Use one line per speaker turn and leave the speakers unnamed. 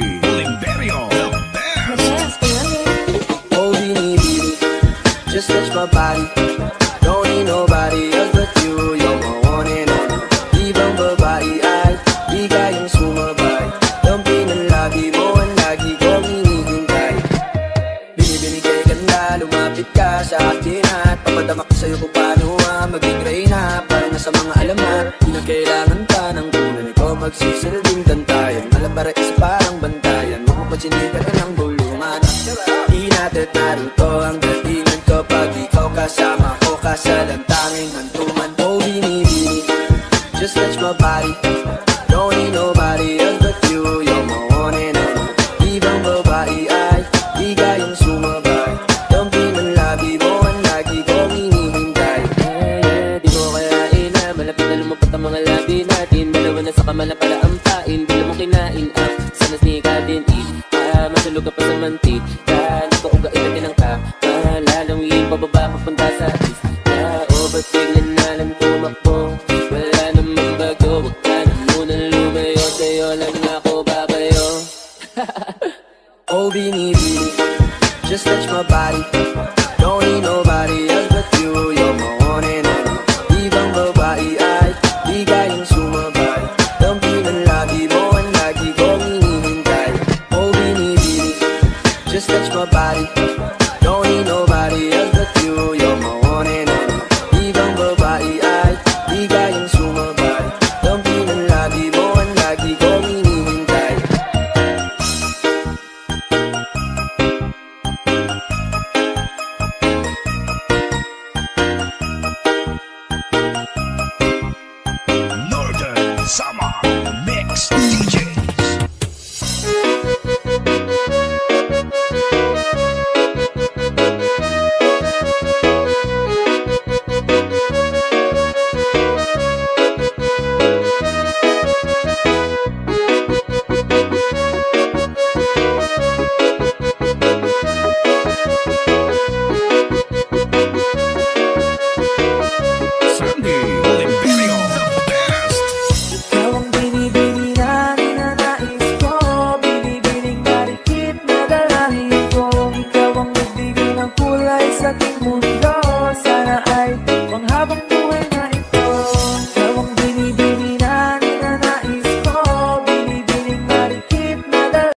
Imperio, the best.
Oh, binibini, just touch my body. Don't need nobody else but you. You're my one and only. Ibang babae ay di kayang sumabay. Dampi ng lagi mo ang lagi kong hinihintay. Binibini kay ganda, lumapit ka sa akin at papadama ko sa'yo kung paano maging reyna. Parang nasa mga alamat, di na kailangan pa ng kunan. Ikaw magsisilbing tantayan, alam para isa parang bantayan. Huwag mo pagsinigan ka ng bulungan. Di natin naruto ang datingan kapag ikaw kasama ko ka sa lantangin hantuman. Oh, binibini, just touch my body. Don't need nobody else but you. You're my one and only. Ibang babae ay di kayang sumabay. Dampi ng labi mo ang lagi kong hinihintay.
Di mo kayain na malapit na lumapit ang mga labi natin. Dalawa na sa kamala pala ang pain. Bila mo kinain ang sana snika din masulog ka pa sa mantik. Kala ko uga ina din ang ka malalawin pababa papunta sa east. O ba't bigla na lang tumakbo? Wala namang bago. Huwag ka na munang lumayo. Sa'yo lang ako babayo.
Oh, binibini, just touch my body. Don't need nobody else but you. You're my one and only. Ibang babae ay di kayang sumabay. Dampi ng lagi mo ang lagi kong hinihintay. Oh, binibini, just touch my body.